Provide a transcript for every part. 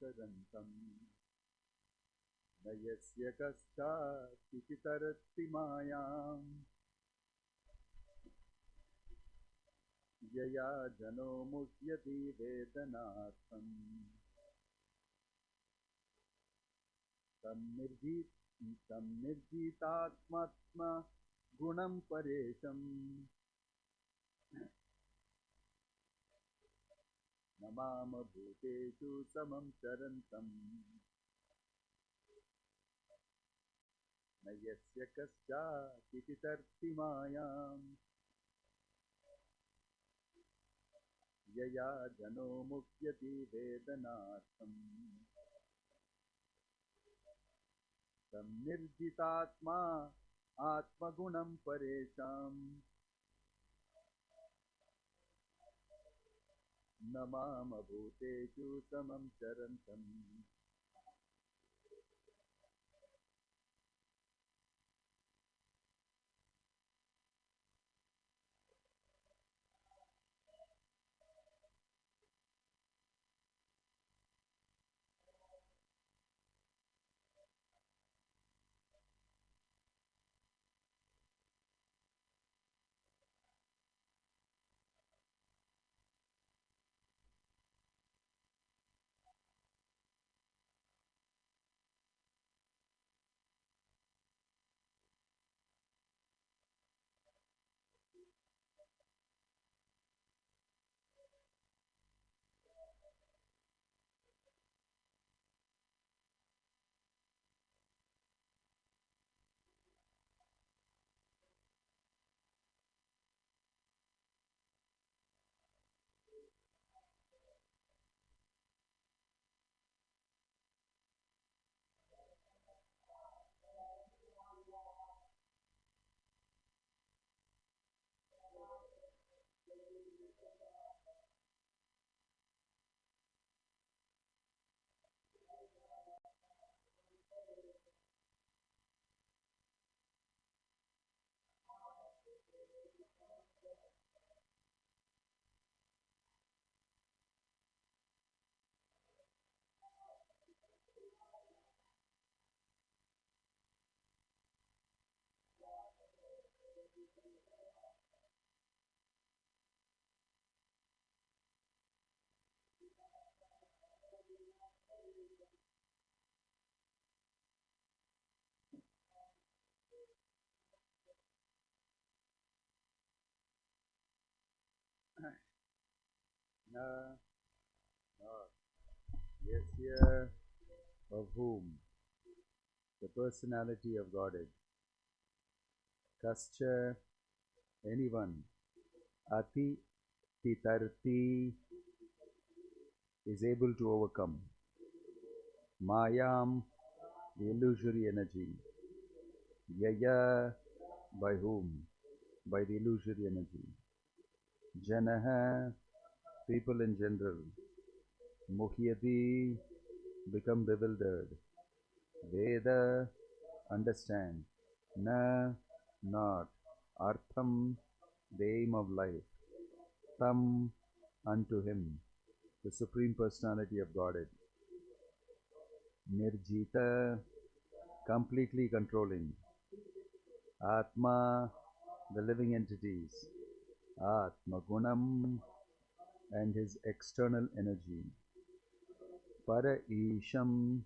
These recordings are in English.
sarantam nayasya kaschati taratti mayam yaya jano muhyati vedanatham Samnirjitatmatma gunam paresham namama bhuteshu samam charantam nayasya kaschati tarti mayam yaya jano mukyati vedanatham Samnirjitatma atmagunam paresham namama bhuteshu samam charantam. Yasya, of whom, the personality of Godhead, Kascha, anyone, Ati Titarti, is able to overcome, Mayam, the illusory energy, Yaya, by whom, by the illusory energy, Janaha, people in general, Muhyati, become bewildered, Veda, understand, Na, not, Artham, the aim of life, Tam, unto him, the Supreme Personality of Godhead, Nirjita, completely controlling, Atma, the living entities, Atma Gunam, and his external energy, Para Isham,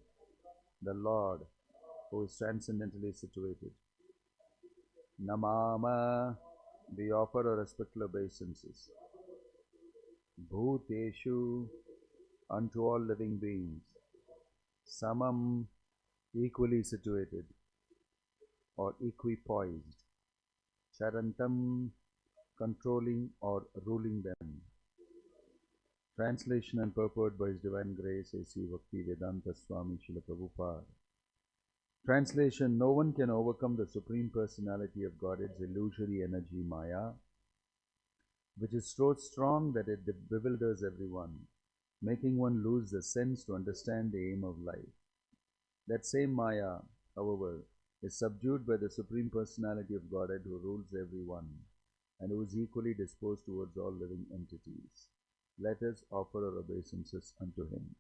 the Lord, who is transcendently situated, Namama, we offer our respectful obeisances, Bhuteshu, unto all living beings, Samam, equally situated, or equipoised, Charantam, controlling or ruling them. Translation and purport by His Divine Grace A.C. Bhakti Vedanta Swami Srila Prabhupada. Translation: no one can overcome the Supreme Personality of Godhead's illusory energy Maya, which is so strong that it bewilders everyone, making one lose the sense to understand the aim of life. That same Maya, however, is subdued by the Supreme Personality of Godhead who rules everyone and who is equally disposed towards all living entities. Let us offer our obeisances unto Him.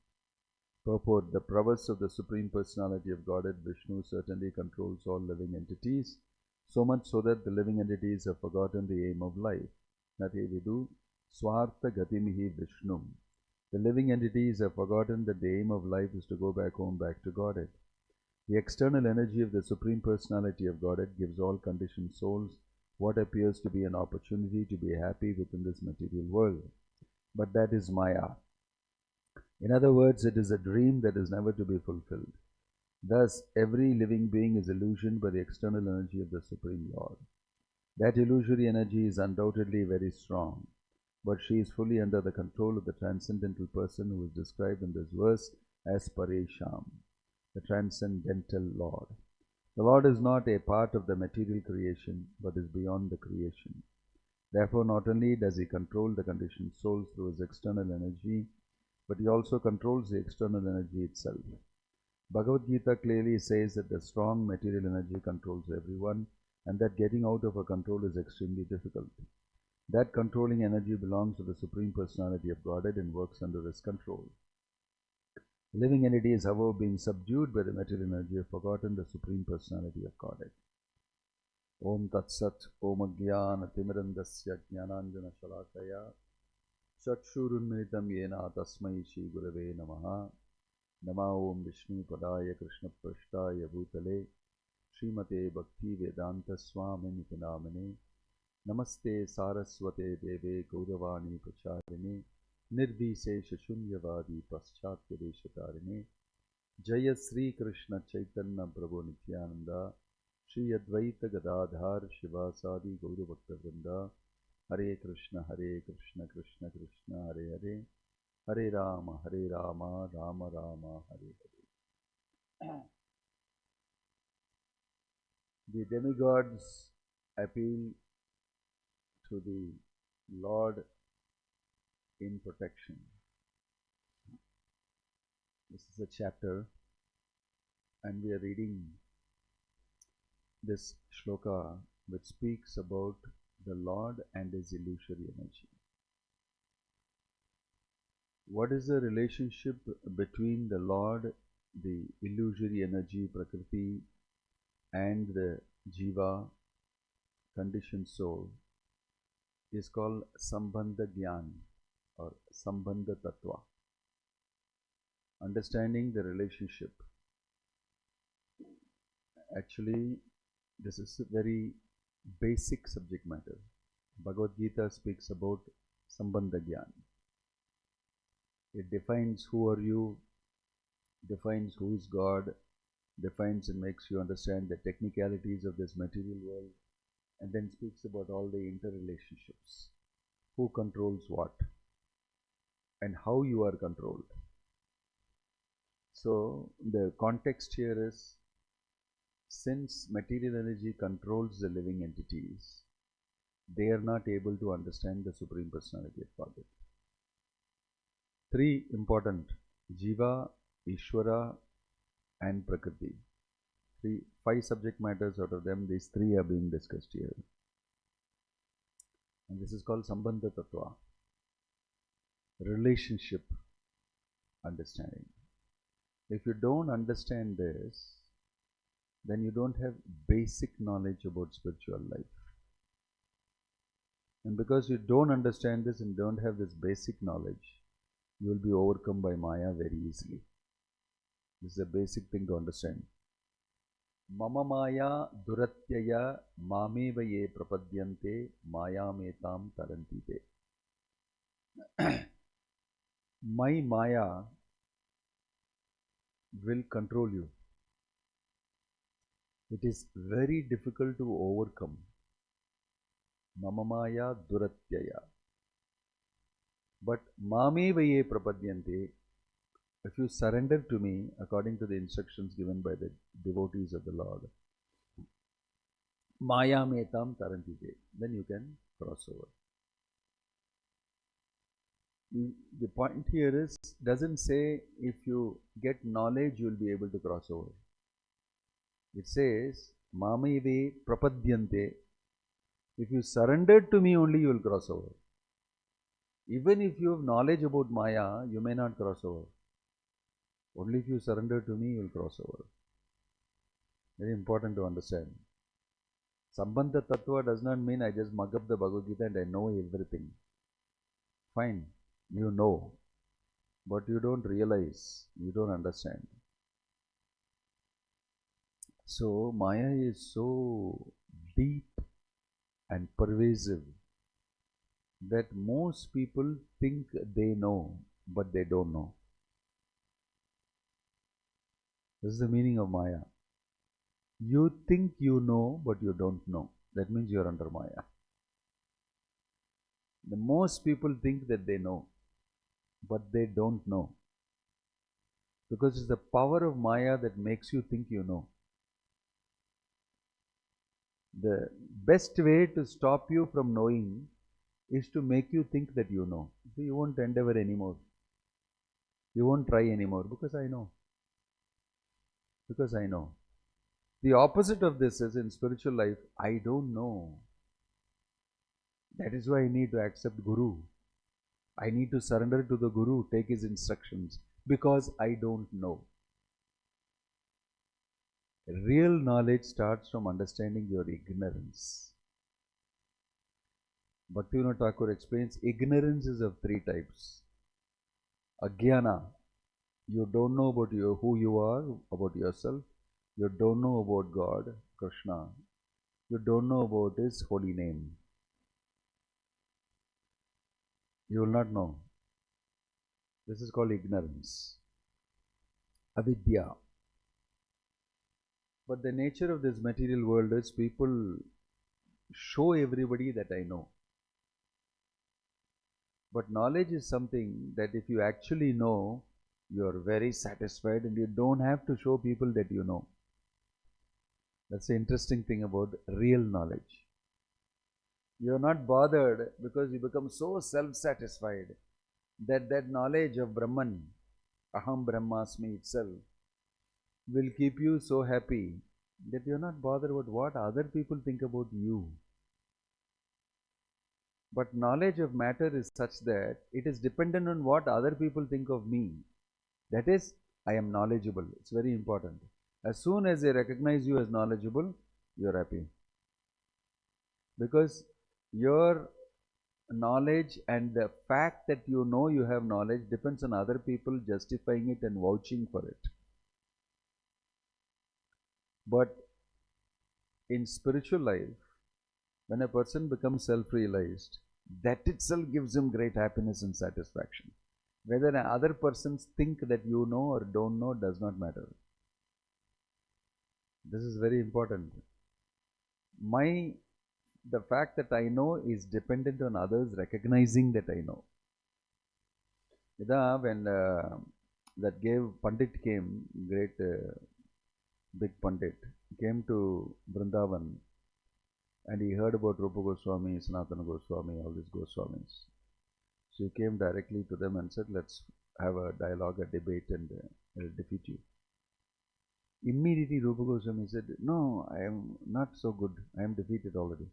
Purport: the prowess of the Supreme Personality of Godhead Vishnu certainly controls all living entities, so much so that the living entities have forgotten the aim of life. Nate vidu swartha gatimihi Vishnum. The living entities have forgotten that the aim of life is to go back home, back to Godhead. The external energy of the Supreme Personality of Godhead gives all conditioned souls what appears to be an opportunity to be happy within this material world. But that is Maya. In other words, it is a dream that is never to be fulfilled. Thus, every living being is illusioned by the external energy of the Supreme Lord. That illusory energy is undoubtedly very strong, but she is fully under the control of the transcendental person who is described in this verse as Paresham, the transcendental Lord. The Lord is not a part of the material creation, but is beyond the creation. Therefore, not only does He control the conditioned souls through His external energy, but He also controls the external energy itself. Bhagavad Gita clearly says that the strong material energy controls everyone, and that getting out of her control is extremely difficult. That controlling energy belongs to the Supreme Personality of Godhead and works under His control. Living entities, however, being subdued by the material energy, have forgotten the Supreme Personality of Godhead. Om Tat Sat Om Agyana Timirandasya Jnananjana Shalakaya Chakshurunmilitam Yena Tasmai Shri Gurave Namaha Nama Om Vishnu Padaya Krishna Prashtaya Bhutale Srimate Bhakti Vedanta Swami Nitinamane Namaste Saraswate Deve Gauravani Pracharine Nirbhisesha Shunyavadi Paschatya Deshatarine Jaya Sri Krishna Chaitanya Prabhu Nityananda Shri Advaita Gadadhar Shivasadi Gauravakta Vrinda Hare Krishna Krishna Krishna Hare Hare Hare Rama Rama Rama Hare Hare. The demigods appeal to the Lord in protection. This is a chapter, and we are reading this shloka which speaks about the Lord and His illusory energy. What is the relationship between the Lord, the illusory energy, Prakriti, and the Jiva, conditioned soul, is called Sambandha Gyan or Sambandha Tattva. Understanding the relationship. Actually, this is a very basic subject matter. Bhagavad Gita speaks about Sambandha Gyan. It defines who are you, defines who is God, defines and makes you understand the technicalities of this material world, and then speaks about all the interrelationships. Who controls what, and how you are controlled. So, the context here is, since material energy controls the living entities, they are not able to understand the Supreme Personality of Godhead. Three important: Jiva, Ishvara, and Prakriti. Five subject matters. Out of them, these three are being discussed here. And this is called Sambandha Tattva. Relationship understanding. If you don't understand this, then you don't have basic knowledge about spiritual life. And because you don't understand this and don't have this basic knowledge, you will be overcome by Maya very easily. This is a basic thing to understand. Mama Maya Duratyaya Mameva Ye Prapadyante Maya Metam Tarantite. My Maya will control you. It is very difficult to overcome. Mama Maya Duratyaya. But Mameva Ye Prapadyante, if you surrender to me according to the instructions given by the devotees of the Lord, Maya Metam Tarantite, then you can cross over. The point here is, doesn't say if you get knowledge you will be able to cross over. It says, Mameve Prapadyante, if you surrender to me only you will cross over. Even if you have knowledge about Maya, you may not cross over. Only if you surrender to me, you will cross over. Very important to understand. Sambandha Tattva does not mean I just mug up the Bhagavad Gita and I know everything. Fine, you know, but you don't realize, you don't understand. So, Maya is so deep and pervasive that most people think they know, but they don't know. This is the meaning of Maya. You think you know, but you don't know. That means you are under Maya. The most people think that they know, but they don't know. Because it's the power of Maya that makes you think you know. The best way to stop you from knowing is to make you think that you know. So you won't endeavor anymore. You won't try anymore because I know. Because I know. The opposite of this is in spiritual life, I don't know. That is why I need to accept Guru. I need to surrender to the Guru, take his instructions, because I don't know. Real knowledge starts from understanding your ignorance. Bhaktivinoda Thakur explains ignorance is of three types. Agyana, you don't know about who you are, about yourself. You don't know about God, Krishna. You don't know about his holy name. You will not know. This is called ignorance. Avidya. But the nature of this material world is people show everybody that I know. But knowledge is something that if you actually know, you are very satisfied and you don't have to show people that you know. That's the interesting thing about real knowledge. You are not bothered because you become so self-satisfied that knowledge of Brahman, Aham Brahmasmi itself, will keep you so happy that you are not bothered about what other people think about you. But knowledge of matter is such that it is dependent on what other people think of me. That is, I am knowledgeable. It's very important. As soon as they recognize you as knowledgeable, you are happy. Because your knowledge and the fact that you know you have knowledge depends on other people justifying it and vouching for it. But in spiritual life, when a person becomes self-realized, that itself gives him great happiness and satisfaction. Whether other persons think that you know or don't know does not matter. This is very important. The fact that I know is dependent on others recognizing that I know. When that Pandit came, great big Pandit, came to Vrindavan and he heard about Rupa Goswami, Sanatana Goswami, all these Goswamis. So he came directly to them and said, let's have a dialogue, a debate, and I'll defeat you. Immediately Rupa Goswami said, no, I am not so good. I am defeated already.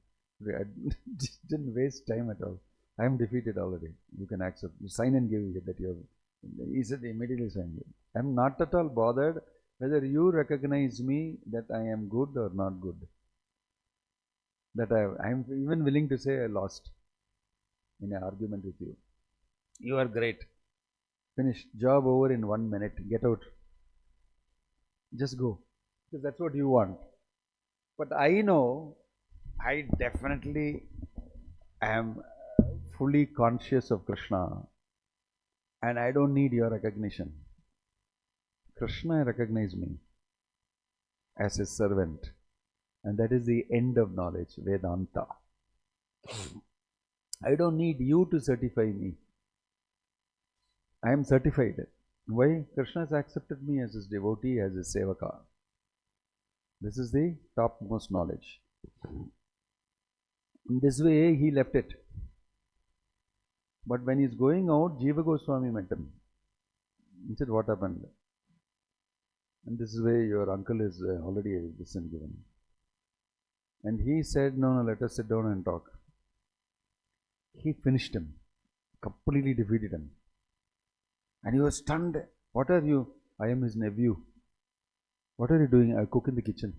I didn't waste time at all. I am defeated already. You can accept. You sign and give it that you have. He said, immediately sign it. I am not at all bothered whether you recognize me that I am good or not good. That I am even willing to say I lost in an argument with you. You are great. Finished. Job over in 1 minute. Get out. Just go. Because that's what you want. But I know I definitely am fully conscious of Krishna and I don't need your recognition. Krishna recognized me as his servant, and that is the end of knowledge, Vedanta. I don't need you to certify me. I am certified. Why? Krishna has accepted me as his devotee, as his sevaka. This is the topmost knowledge. In this way, he left it. But when he is going out, Jiva Goswami met him. He said, what happened? And this is where your uncle is already a lesson given. And he said, no, let us sit down and talk. He finished him, completely defeated him. And he was stunned. What are you? I am his nephew. What are you doing? I cook in the kitchen.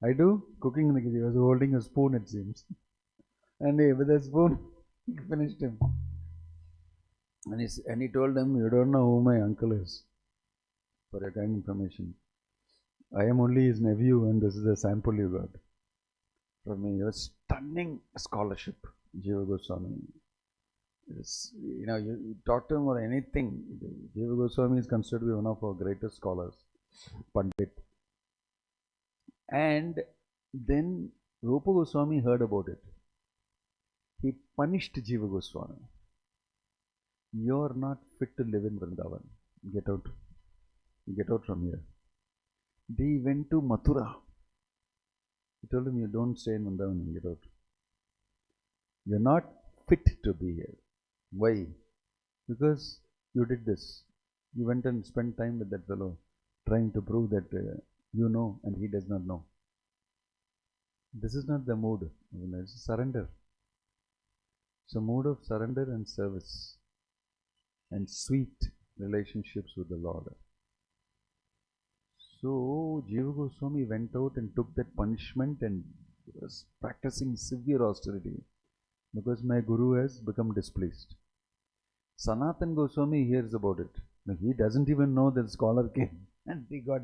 I do cooking in the kitchen. He was holding a spoon, it seems. And with a spoon, he finished him. And he told him, you don't know who my uncle is. For your kind information. I am only his nephew, and this is a sample you got from me. A stunning scholarship, Jiva Goswami. You talk to him or anything. Jiva Goswami is considered to be one of our greatest scholars, Pandit. And then Rupa Goswami heard about it. He punished Jiva Goswami. You are not fit to live in Vrindavan. Get out. Get out from here. They went to Mathura. He told him, you don't stay in Vrindavan, get out. You're not fit to be here. Why? Because you did this. You went and spent time with that fellow, trying to prove that you know and he does not know. This is not the mood. It's surrender. It's a mood of surrender and service and sweet relationships with the Lord. So Jiva Goswami went out and took that punishment and was practicing severe austerity because my Guru has become displeased. Sanatan Goswami hears about it. Now, he doesn't even know that scholar came and he got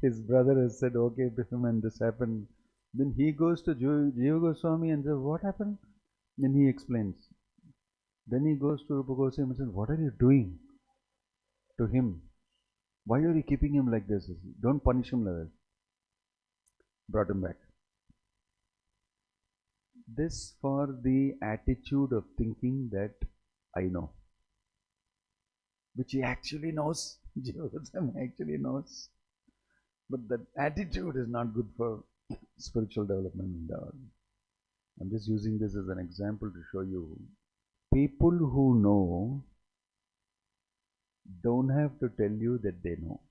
his brother has said okay to him and this happened. Then he goes to Jiva Goswami and says, what happened? Then he explains. Then he goes to Rupa Goswami and says, what are you doing to him? Why are you keeping him like this? Don't punish him like that. Brought him back. This for the attitude of thinking that I know. Which he actually knows. Jiva Goswami actually knows. But that attitude is not good for spiritual development. I'm just using this as an example to show you. People who know don't have to tell you that they know.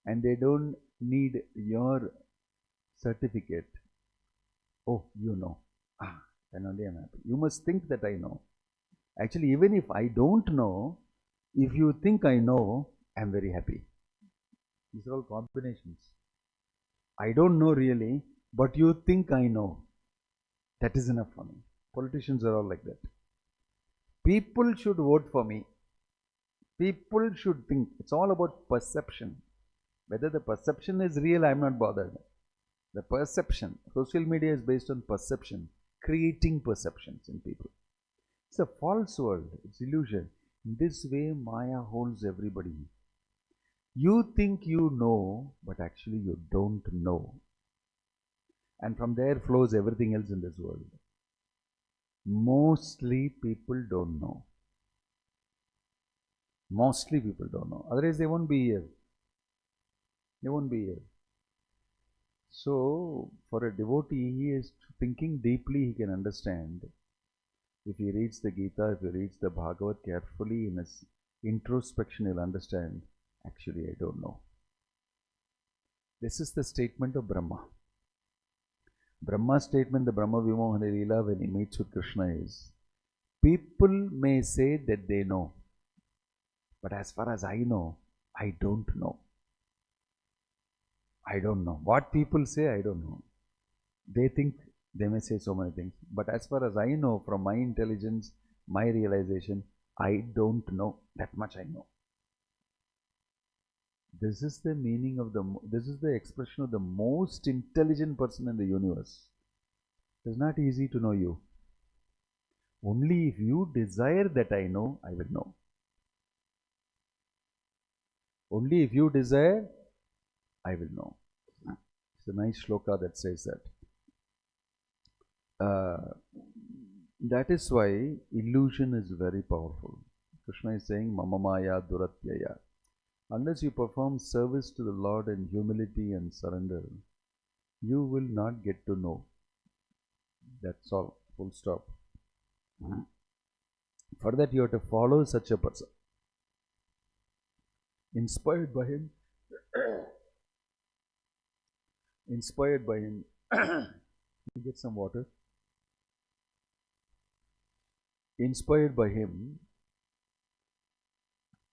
And they don't need your certificate. Oh, you know. Then only I'm happy. You must think that I know. Actually, even if I don't know, if you think I know, I'm very happy. These are all combinations. I don't know really, but you think I know. That is enough for me. Politicians are all like that. People should vote for me. People should think. It's all about perception. Whether the perception is real, I'm not bothered. The perception. Social media is based on perception. Creating perceptions in people. It's a false world. It's illusion. In this way, Maya holds everybody. You think you know, but actually you don't know. And from there flows everything else in this world. Mostly people don't know. Mostly people don't know. Otherwise they won't be here. They won't be here. So, for a devotee, he is thinking deeply, he can understand. If he reads the Gita, if he reads the Bhagavad carefully in his introspection, he'll understand, actually I don't know. This is the statement of Brahma. Brahma's statement, the Brahma Vimohana Leela, when he meets with Krishna is, people may say that they know, but as far as I know, I don't know. I don't know. What people say, I don't know. They think, they may say so many things, but as far as I know, from my intelligence, my realization, I don't know. That much I know. This is the meaning of this is the expression of the most intelligent person in the universe. It is not easy to know you. Only if you desire that I know, I will know. Only if you desire, I will know. It's a nice shloka that says that. That is why illusion is very powerful. Krishna is saying, Mama Maya Duratyaya. Unless you perform service to the Lord in humility and surrender, you will not get to know. That's all. Full stop. For that you have to follow such a person. Inspired by him. Inspired by him. You get some water. Inspired by him,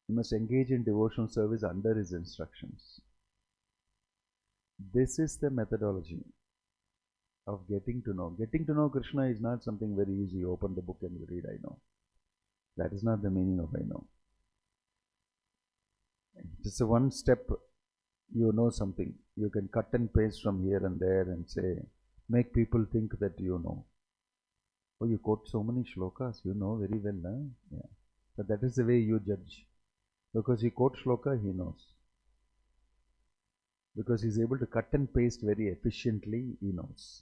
You must engage in devotional service under his instructions. This is the methodology of getting to know. Getting to know Krishna is not something very easy. Open the book and you read, I know. That is not the meaning of I know. Just a one step, you know something. You can cut and paste from here and there and say, make people think that you know. Oh, you quote so many shlokas, you know very well, huh? Yeah. But that is the way you judge. Because he quotes shloka, he knows. Because he is able to cut and paste very efficiently, he knows.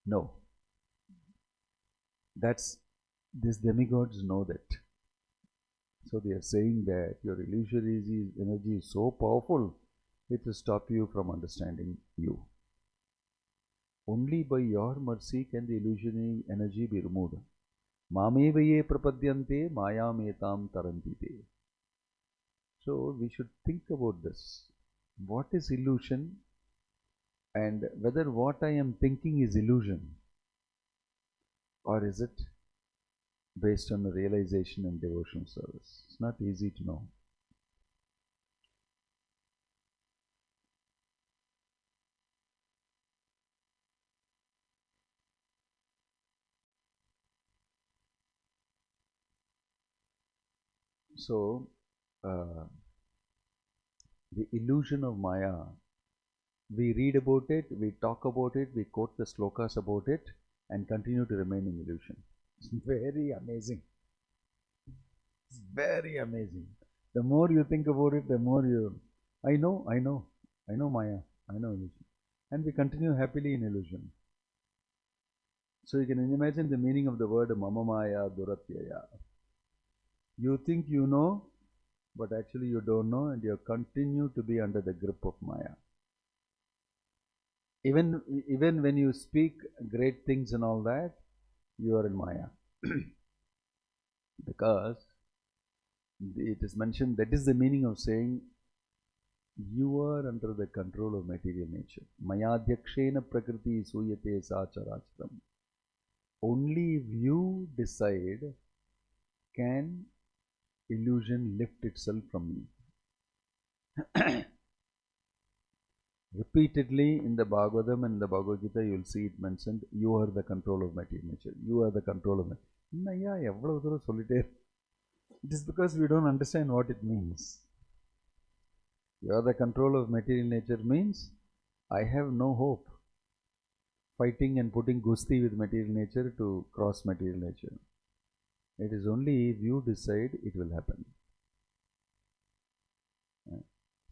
No. These demigods know that. So they are saying that your illusory energy is so powerful, it will stop you from understanding you. Only by your mercy can the illusory energy be removed. Mamevaye prapadyante mayametam tarantite. So we should think about this. What is illusion? And whether what I am thinking is illusion, or is it based on the realization and devotional service? It's not easy to know. So, the illusion of Maya, we read about it, we talk about it, we quote the slokas about it, and continue to remain in illusion. It's very amazing. It's very amazing. The more you think about it, the more you, I know Maya, I know illusion. And we continue happily in illusion. So you can imagine the meaning of the word Mama Maya Duratyaya. You think you know, but actually you don't know, and you continue to be under the grip of Maya. Even when you speak great things and all that, you are in Maya. Because it is mentioned, that is the meaning of saying you are under the control of material nature. Mayadhyakshena prakriti suyate sacharacharam. Only if you decide can illusion lift itself from you. Repeatedly in the Bhagavatam and the Bhagavad Gita, you will see it mentioned, you are the control of material nature. You are the control of material. It is because we don't understand what it means. You are the control of material nature means I have no hope fighting and putting gusti with material nature to cross material nature. It is only if you decide it will happen.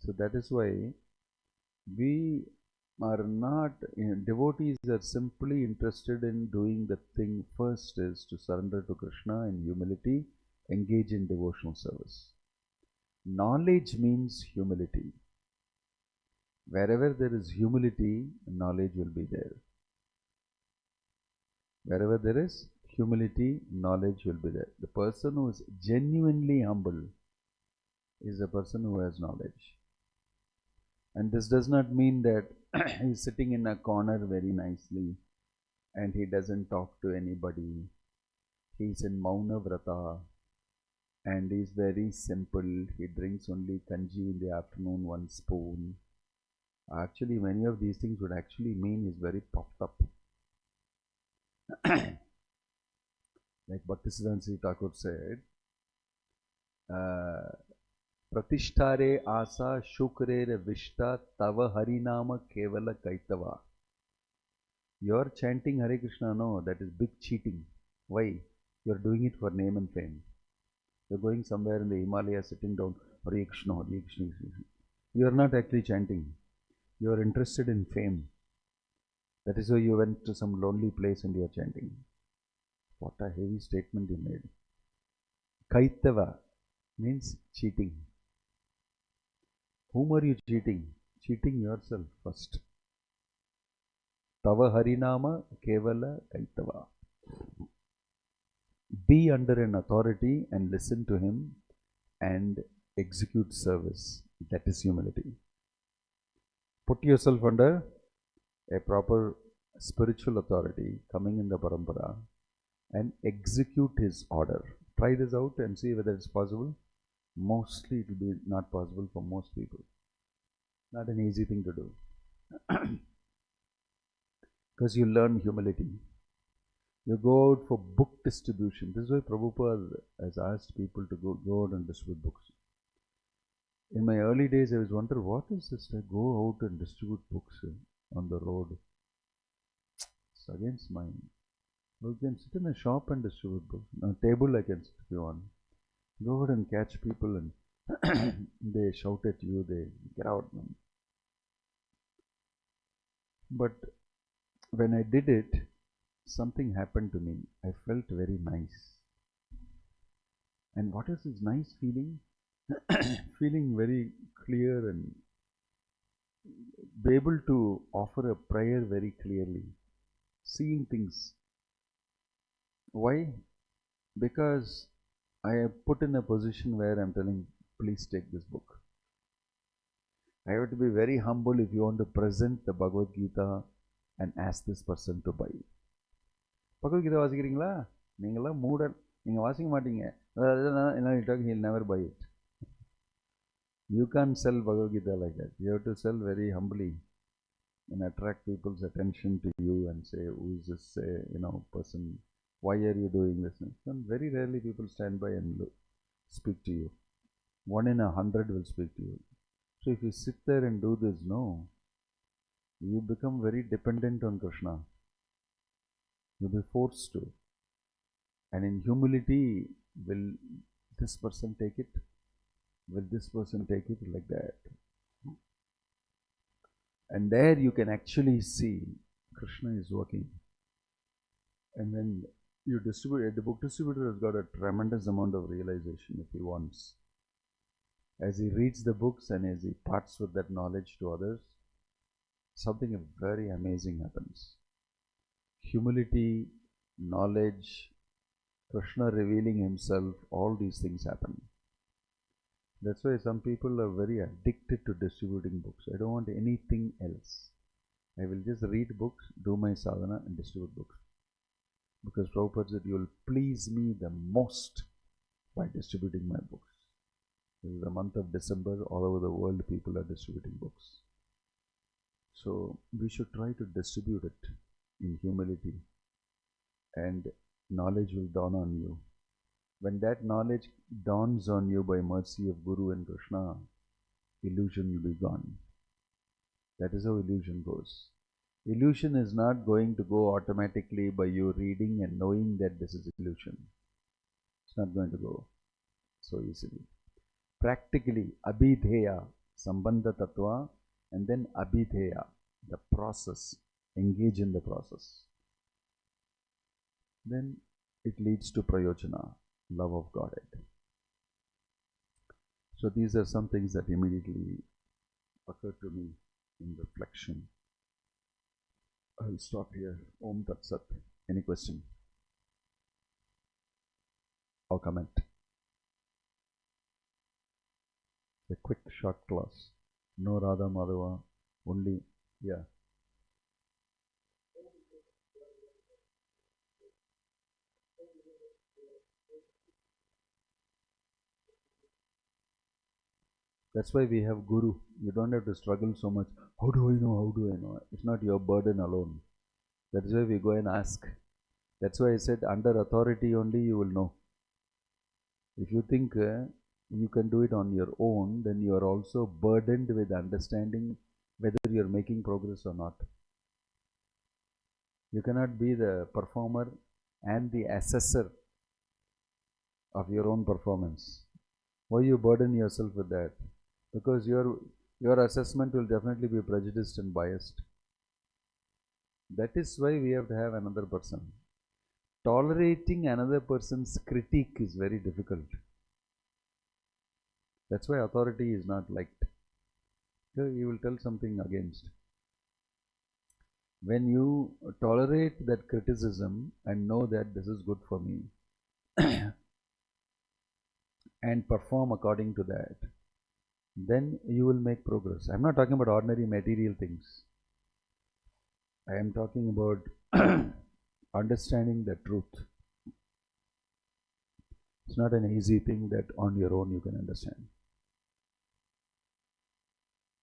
So that is why we are not, devotees are simply interested in doing the thing first is to surrender to Krishna in humility, engage in devotional service. Knowledge means humility. Wherever there is humility, knowledge will be there. Wherever there is humility, knowledge will be there. The person who is genuinely humble is a person who has knowledge. And this does not mean that he is sitting in a corner very nicely and he doesn't talk to anybody. He is in Mauna Vrata and he is very simple. He drinks only kanji in the afternoon, 1 spoon. Actually, many of these things would actually mean he is very puffed up. Like Bhaktisiddhanta Thakur said, Pratishtare asa shukrere vishta tava harinama kevala kaitava. You are chanting Hare Krishna, no, that is big cheating. Why? You are doing it for name and fame. You are going somewhere in the Himalayas, sitting down, Hare Krishna, Hare Krishna, Hare Krishna. You are not actually chanting. You are interested in fame. That is why you went to some lonely place and you are chanting. What a heavy statement you made. Kaitava means cheating. Whom are you cheating? Cheating yourself first. Tava harinama kevala kaitava. Be under an authority and listen to him and execute service. That is humility. Put yourself under a proper spiritual authority coming in the parampara and execute his order. Try this out and see whether it's possible. Mostly it will be not possible for most people. Not an easy thing to do. Because you learn humility. You go out for book distribution. This is why Prabhupada has asked people to go out and distribute books. In my early days, I was wondering, what is this? I go out and distribute books on the road. It's against my... You can sit in a shop and distribute books. On a table I can sit if you want. Go out and catch people and they shout at you, they get out. But when I did it, something happened to me. I felt very nice. And what is this nice feeling? Feeling very clear and be able to offer a prayer very clearly. Seeing things. Why? Because I am put in a position where I am telling, please take this book. I have to be very humble if you want to present the Bhagavad Gita and ask this person to buy. Bhagavad Gita வாசிக்கிறீங்களா? நீங்களாம் மூடன். நீங்கள் வாசிக்க மாட்டீங்க. He'll never buy it. You can't sell Bhagavad Gita like that. You have to sell very humbly and attract people's attention to you and say, who is this person? Why are you doing this? And very rarely people stand by and speak to you. 1 in 100 will speak to you. So if you sit there and do this, no, you become very dependent on Krishna. You'll be forced to. And in humility, will this person take it? Will this person take it? Like that. And there you can actually see Krishna is working. And when you distribute, the book distributor has got a tremendous amount of realization if he wants. As he reads the books and as he parts with that knowledge to others, something very amazing happens. Humility, knowledge, Krishna revealing himself, all these things happen. That's why some people are very addicted to distributing books. I don't want anything else. I will just read books, do my sadhana and distribute books. Because Prabhupada said, you will please me the most by distributing my books. This is the month of December, all over the world people are distributing books. So we should try to distribute it in humility, and knowledge will dawn on you. When that knowledge dawns on you by mercy of Guru and Krishna, illusion will be gone. That is how illusion goes. Illusion is not going to go automatically by you reading and knowing that this is illusion. It's not going to go so easily. Practically, abhidheya, sambandha tattva, and then abhidheya, the process, engage in the process. Then it leads to prayojana, love of Godhead. So these are some things that immediately occurred to me in reflection. I'll stop here. Om Tat Sat. Any question or comment? A quick short class. No Radha Madhava, only, yeah. That's why we have Guru. You don't have to struggle so much. How do I know? How do I know? It's not your burden alone. That is why we go and ask. That's why I said under authority only you will know. If you think you can do it on your own, then you are also burdened with understanding whether you are making progress or not. You cannot be the performer and the assessor of your own performance. Why you burden yourself with that? Because your assessment will definitely be prejudiced and biased. That is why we have to have another person. Tolerating another person's critique is very difficult. That's why authority is not liked. You will tell something against. When you tolerate that criticism and know that this is good for me and perform according to that, then you will make progress. I am not talking about ordinary material things. I am talking about understanding the truth. It's not an easy thing that on your own you can understand.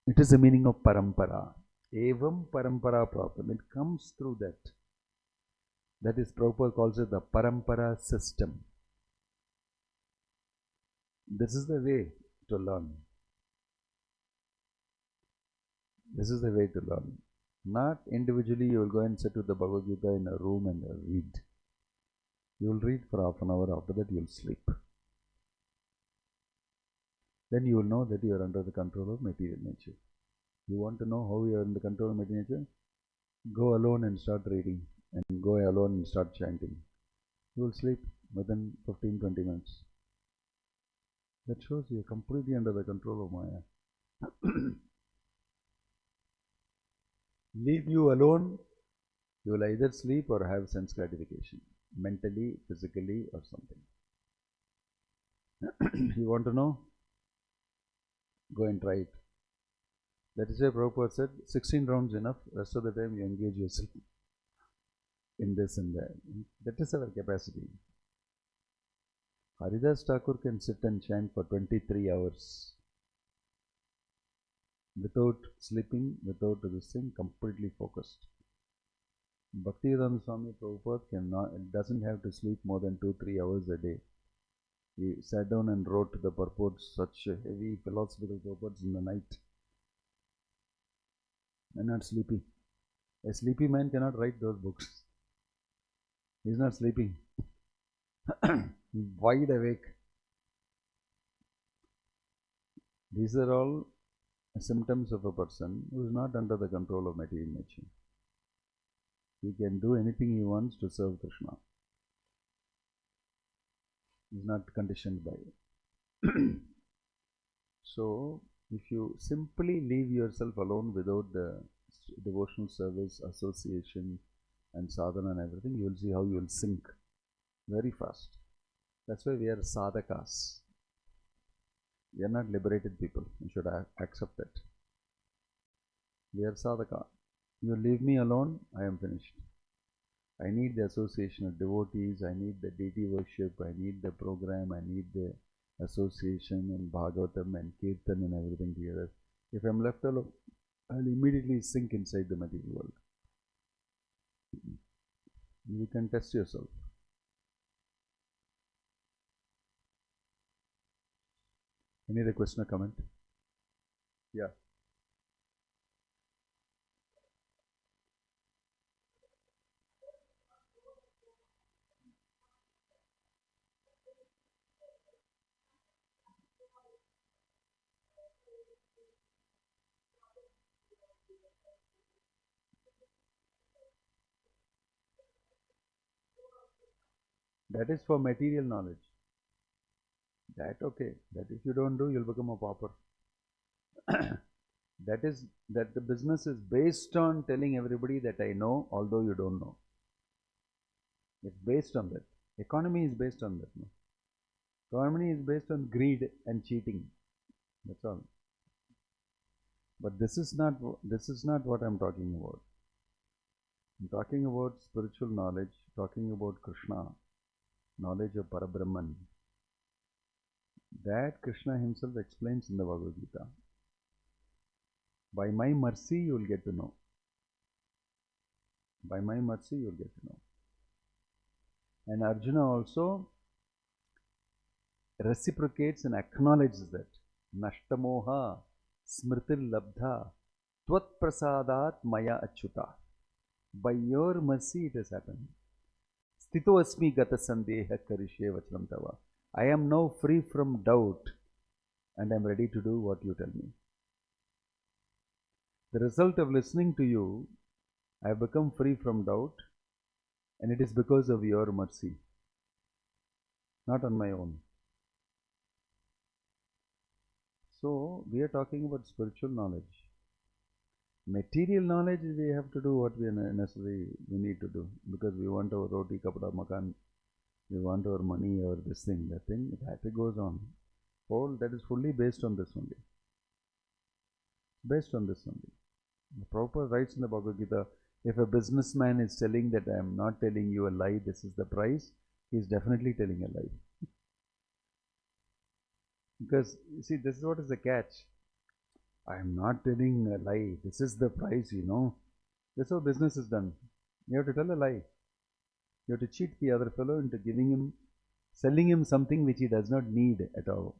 It is the meaning of parampara. Evam parampara problem. It comes through that. That is, Prabhupada calls it the parampara system. This is the way to learn. This is the way to learn. Not individually you will go and sit with the Bhagavad Gita in a room and read. You will read for half an hour, after that you will sleep. Then you will know that you are under the control of material nature. You want to know how you are under the control of material nature? Go alone and start reading, and go alone and start chanting. You will sleep within 15-20 minutes. That shows you are completely under the control of Maya. Leave you alone, you will either sleep or have sense gratification, mentally, physically, or something. You want to know? Go and try it. That is why Prabhupada said 16 rounds enough, rest of the time you engage yourself in this and that. That is our capacity. Haridas Thakur can sit and chant for 23 hours without sleeping, without this thing, completely focused. Bhaktivedanta Swami Prabhupada doesn't have to sleep more than 2-3 hours a day. He sat down and wrote the purports, such heavy philosophical purports in the night. And not sleepy. A sleepy man cannot write those books. He is not sleeping. Wide awake. These are all symptoms of a person who is not under the control of material nature. He can do anything he wants to serve Krishna. He is not conditioned by it. So, if you simply leave yourself alone without the devotional service, association and sadhana and everything, you will see how you will sink very fast. That's why we are sadhakas. We are not liberated people. You should accept that. We are sadhaka. You leave me alone, I am finished. I need the association of devotees, I need the deity worship, I need the program, I need the association and Bhagavatam and Kirtan and everything together. If I am left alone, I will immediately sink inside the material world. You can test yourself. Any other question or comment? Yeah. That is for material knowledge. That okay. That if you don't do, you'll become a pauper. that the business is based on telling everybody that I know, although you don't know. It's based on that. Economy is based on that. No? Economy is based on greed and cheating. That's all. But this is not what I'm talking about. I'm talking about spiritual knowledge, talking about Krishna, knowledge of Parabrahman. That Krishna himself explains in the Bhagavad Gita. By my mercy you will get to know. By my mercy you will get to know. And Arjuna also reciprocates and acknowledges that. Nashtamoha smritil labdha tvat prasadat maya achyuta. By your mercy it has happened. Sthito asmi gata sandeha karishye vachanam tava. I am now free from doubt and I am ready to do what you tell me. The result of listening to you, I have become free from doubt, and it is because of your mercy, not on my own. So, we are talking about spiritual knowledge. Material knowledge, we have to do what we need to do, because we want our roti, kapda, makan, we want our money, or this thing, that thing, that goes on. All that is fully based on this only. Based on this only. The Prabhupada writes in the Bhagavad Gita, if a businessman is telling that I am not telling you a lie, this is the price, he is definitely telling a lie. Because, you see, this is what is the catch. I am not telling a lie. This is the price, you know. That's how business is done. You have to tell a lie. You have to cheat the other fellow into selling him something which he does not need at all.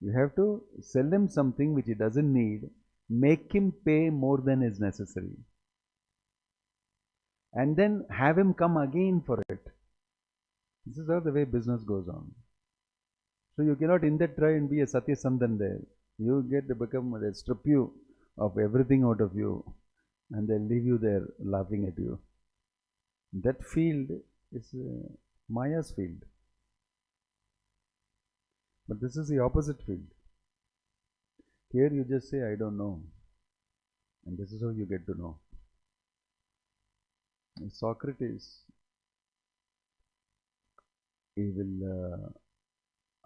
You have to sell him something which he doesn't need, make him pay more than is necessary, and then have him come again for it. This is how the way business goes on. So you cannot in that try and be a Satya Sandan there. You get to become, they strip you of everything out of you, and they leave you there laughing at you. That field is Maya's field. But this is the opposite field. Here you just say, I don't know. And this is how you get to know. And Socrates, he will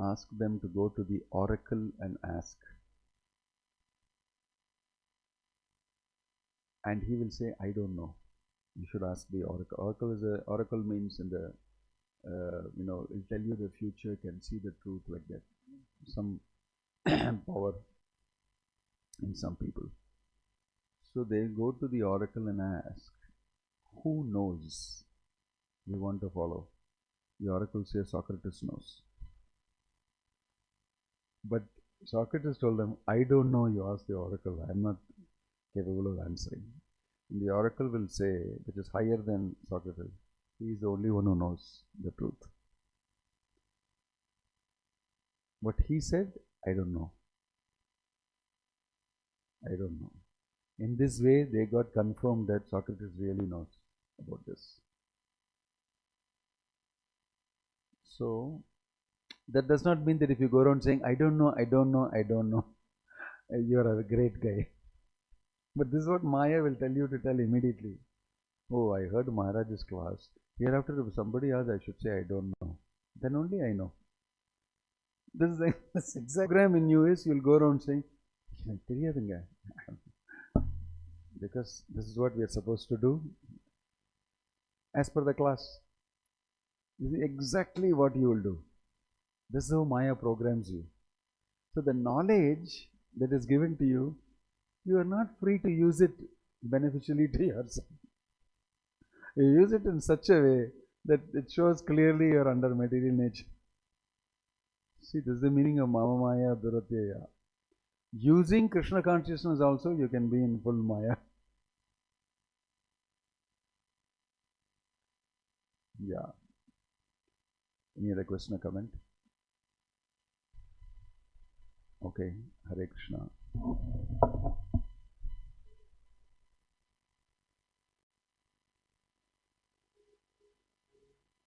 ask them to go to the oracle and ask. And he will say, I don't know. You should ask the oracle. Oracle means in the, it'll tell you the future, can see the truth like that. Some power in some people. So they go to the oracle and ask, who knows? We want to follow. The oracle says Socrates knows. But Socrates told them, I don't know, you ask the oracle, I am not capable of answering. And the oracle will say, which is higher than Socrates, he is the only one who knows the truth. But he said, I don't know. I don't know. In this way, they got confirmed that Socrates really knows about this. So, that does not mean that if you go around saying, I don't know, I don't know, I don't know, you are a great guy. But this is what Maya will tell you to tell immediately. Oh, I heard Maharaj's class. Hereafter, if somebody asks, I should say, I don't know. Then only I know. This exact program in you is, you'll go around saying, because this is what we are supposed to do as per the class. This is exactly what you will do. This is how Maya programs you. So the knowledge that is given to you, you are not free to use it beneficially to yourself. You use it in such a way that it shows clearly you are under material nature. See, this is the meaning of Mama Maya Duratyaya. Using Krishna consciousness also, you can be in full Maya. Yeah. Any other question or comment? Okay. Hare Krishna.